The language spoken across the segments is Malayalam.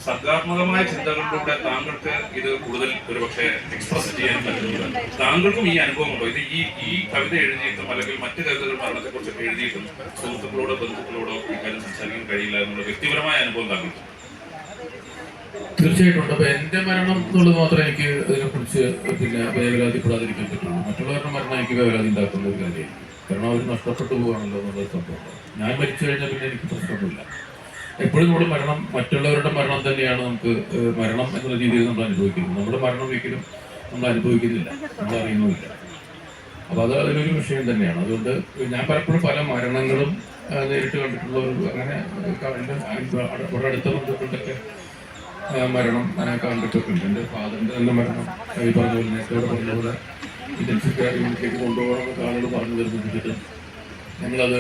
സർഗാത്മകമായ ചിന്തകളിലൂടെ താങ്കൾക്ക് ഇത് കൂടുതൽ ഒരുപക്ഷെ എക്സ്പ്രസ് ചെയ്യാൻ പറ്റുന്നത്. താങ്കൾക്കും ഈ അനുഭവമുണ്ടോ? ഇത് ഈ കവിത എഴുതിയിട്ടും അല്ലെങ്കിൽ മറ്റു കവിതകൾ മരണത്തെക്കുറിച്ചൊക്കെ എഴുതിയിട്ടും സുഹൃത്തുക്കളോടോ ബന്ധുക്കളോടോ ഇക്കാര്യം സംസാരിക്കാൻ കഴിയില്ല എന്നുള്ള വ്യക്തിപരമായ അനുഭവം താങ്കൾക്ക്? തീർച്ചയായിട്ടും ഉണ്ട്. അപ്പൊ എന്റെ മരണം എന്നുള്ളത് മാത്രമേ എനിക്ക് അതിനെക്കുറിച്ച് വേവലാതിപ്പെടാതിരിക്കാൻ പറ്റുള്ളൂ. മറ്റുള്ളവരുടെ മരണം എനിക്ക് വേവലാതി ഉണ്ടാക്കുന്ന ഒരു കാര്യമായിരിക്കും. കാരണം അവർ നഷ്ടപ്പെട്ടു പോകാണല്ലോ എന്നുള്ള സംഭവം. ഞാൻ മരിച്ചു കഴിഞ്ഞാൽ പിന്നെ എനിക്ക് പ്രശ്നമൊന്നുമില്ല. എപ്പോഴും നമ്മൾ മരണം മറ്റുള്ളവരുടെ മരണം തന്നെയാണ് നമുക്ക് മരണം എന്നുള്ള രീതിയിൽ നമ്മൾ അനുഭവിക്കുന്നത്. നമ്മുടെ മരണം ഒരിക്കലും നമ്മൾ അനുഭവിക്കുന്നില്ല, നമ്മൾ അറിയുന്നുമില്ല. അപ്പോൾ അത് അതിനൊരു വിഷയം തന്നെയാണ്. അതുകൊണ്ട് ഞാൻ പലപ്പോഴും പല മരണങ്ങളും നേരിട്ട് കണ്ടിട്ടുള്ള ഒരു അങ്ങനെ ഇവിടെ അടുത്ത ബന്ധുക്കളുടെയൊക്കെ മരണം കണ്ടിട്ടൊക്കെ ഉണ്ട്. എൻ്റെ ഫാദറിൻ്റെ തന്നെ മരണം ഈ പറഞ്ഞ പോലെ നേരത്തെ പറഞ്ഞ പോലെ ഇന്റൻസീവ് കെയർ യൂണിറ്റിലേക്ക് കൊണ്ടുപോകണമെന്ന് ആളുകൾ പറഞ്ഞു നിർബന്ധിച്ചിട്ട് ഞങ്ങളത്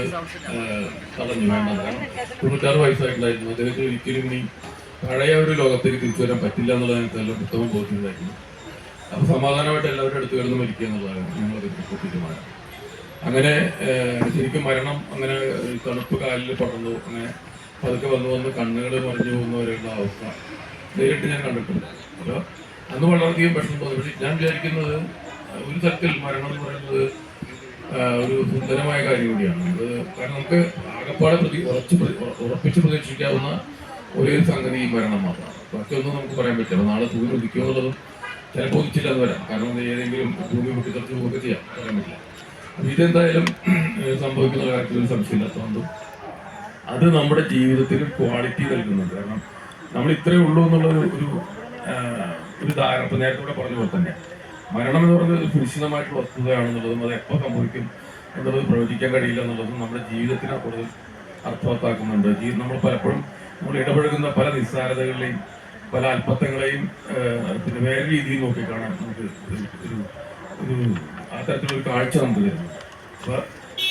തടഞ്ഞു. വേണ്ട, കാരണം 96 വയസ്സായിട്ടുണ്ടായിരുന്നു. അദ്ദേഹത്തിന് ഒരിക്കലും ഇനി പഴയ ഒരു ലോകത്തേക്ക് തിരിച്ചു വരാൻ പറ്റില്ല എന്നുള്ളത് ഞങ്ങൾക്ക് നല്ല ഉത്തമം ബോധ്യമുണ്ടായിരുന്നു. അപ്പോൾ സമാധാനമായിട്ട് എല്ലാവരുടെ അടുത്ത് കിടന്ന് മരിക്കുക എന്നുള്ളതാണ് ഞങ്ങളത് തീരുമാനം. അങ്ങനെ ശരിക്കും മരണം അങ്ങനെ തണുപ്പ് കാലിൽ പടർന്നു, അങ്ങനെ പതുക്കെ വന്ന് കണ്ണുകൾ മറിഞ്ഞു പോകുന്നവരെയുള്ള അവസ്ഥ നേരിട്ട് ഞാൻ കണ്ടിട്ടുണ്ട്. അപ്പോൾ അന്ന് വളരെയധികം വിഷമം തോന്നി. പക്ഷെ ഞാൻ വിചാരിക്കുന്നത് ഒരു തരത്തിൽ മരണം എന്ന് പറയുന്നത് ഒരു സുന്ദരമായ കാര്യം കൂടിയാണ്. അത് കാരണം നമുക്ക് ആകപ്പാടെ ഉറപ്പിച്ച് പ്രതീക്ഷിക്കാവുന്ന ഒരേ സംഗതി ഈ മരണം മാത്രമാണ്. ബാക്കിയൊന്നും നമുക്ക് പറയാൻ പറ്റില്ല. നാളെ സൂര്യൻ ഉദിക്കുമോ എന്നുള്ളതും ചിലപ്പോൾ ഉദിച്ചില്ല എന്ന് വരാം. കാരണം ഏതെങ്കിലും ഭൂമി പൊട്ടിത്തെറിച്ച് പോവുകയൊക്കെ ചെയ്യാം, പറയാൻ പറ്റില്ല. അപ്പം ഇതെന്തായാലും സംഭവിക്കുന്ന കാര്യത്തിൽ ഒരു സംശയമില്ലാത്തതുകൊണ്ടും അത് നമ്മുടെ ജീവിതത്തിൽ ക്വാളിറ്റി നൽകുന്നുണ്ട്. കാരണം നമ്മൾ ഇത്രയേ ഉള്ളൂ എന്നുള്ള ഒരു ധാരണ ഇപ്പം നേരത്തെ കൂടെ പറഞ്ഞ പോലെ തന്നെ മരണം എന്ന് പറയുന്നത് സുനിശ്ചിതമായിട്ടുള്ള വസ്തുതയാണെന്നുള്ളതും അത് എപ്പോൾ സംഭവിക്കും എന്നുള്ളത് പ്രവചിക്കാൻ കഴിയില്ല എന്നുള്ളതും നമ്മുടെ ജീവിതത്തിനെ കൂടുതൽ അർത്ഥവത്താക്കുന്നുണ്ട്. നമ്മൾ പലപ്പോഴും നമ്മൾ ഇടപഴകുന്ന പല നിസ്സാരതകളെയും പല അല്പത്തങ്ങളെയും പിന്നെ വേറെ രീതിയിൽ നോക്കിക്കാണാൻ നമുക്ക് ഒരു ആ തരത്തിലൊരു കാഴ്ച നമുക്ക് തരുന്നു. അപ്പോൾ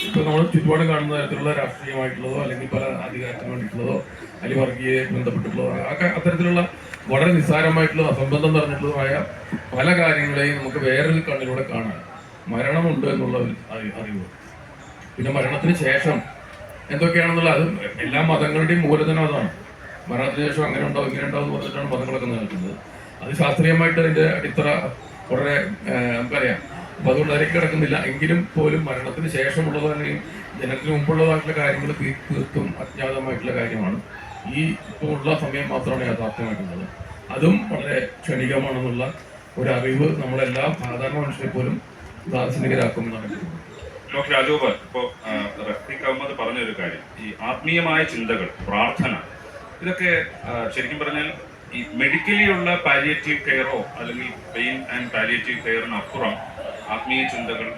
ഇപ്പോൾ നമ്മൾ ചുറ്റുപാട് കാണുന്ന തരത്തിലുള്ള രാഷ്ട്രീയമായിട്ടുള്ളതോ അല്ലെങ്കിൽ പല അധികാരത്തിന് വേണ്ടിയിട്ടുള്ളതോ അല്ലെങ്കിൽ വർഗീയ ബന്ധപ്പെട്ടിട്ടുള്ളതോ അത്തരത്തിലുള്ള വളരെ നിസ്സാരമായിട്ടുള്ള അസംബന്ധം നിറഞ്ഞിട്ടുള്ളതുമായ പല കാര്യങ്ങളെയും നമുക്ക് വേറൊരു കണ്ണിലൂടെ കാണാൻ മരണമുണ്ട് എന്നുള്ള ഒരു അറിവ്. പിന്നെ മരണത്തിന് ശേഷം എന്തൊക്കെയാണെന്നുള്ള അത് എല്ലാ മതങ്ങളുടെയും മൂലധനം അതാണ്. മരണത്തിന് ശേഷം അങ്ങനെ ഉണ്ടാവും ഇങ്ങനെ ഉണ്ടാവും എന്ന് പറഞ്ഞിട്ടാണ് മതങ്ങളൊക്കെ നിലനിൽക്കുന്നത്. അത് ശാസ്ത്രീയമായിട്ട് അതിൻ്റെ അടിത്തറ വളരെ നമുക്കറിയാം. അപ്പോൾ അതുകൊണ്ട് അതിലേക്ക് കിടക്കുന്നില്ല. എങ്കിലും പോലും മരണത്തിന് ശേഷമുള്ളതോ അല്ലെങ്കിൽ ജനത്തിന് മുമ്പുള്ളതായിട്ടുള്ള കാര്യങ്ങൾ തീർത്തും അജ്ഞാതമായിട്ടുള്ള കാര്യമാണ്. ഈ ഇപ്പോൾ ഉള്ള സമയം മാത്രമാണ് യാഥാർത്ഥ്യമായിട്ടുള്ളത്. അതും വളരെ ക്ഷണികമാണെന്നുള്ള ഒരു അറിവ് നമ്മളെല്ലാ സാധാരണ മനുഷ്യരെ പോലും ദാർശനികരാക്കുമെന്നാണ് എനിക്ക് തോന്നുന്നത്. ഡോക്ടർ രാജഗോപാൽ, ഇപ്പോൾ റഫീഖ് അഹമ്മദ് പറഞ്ഞൊരു കാര്യം, ഈ ആത്മീയമായ ചിന്തകൾ, പ്രാർത്ഥന, ഇതൊക്കെ ശരിക്കും പറഞ്ഞാൽ ഈ മെഡിക്കലി ഉള്ള പാലിയേറ്റീവ് കെയറോ അല്ലെങ്കിൽ പെയിൻ ആൻഡ് പാലിയേറ്റീവ് കെയറിനപ്പുറം ആത്മീയ ചിന്തകൾ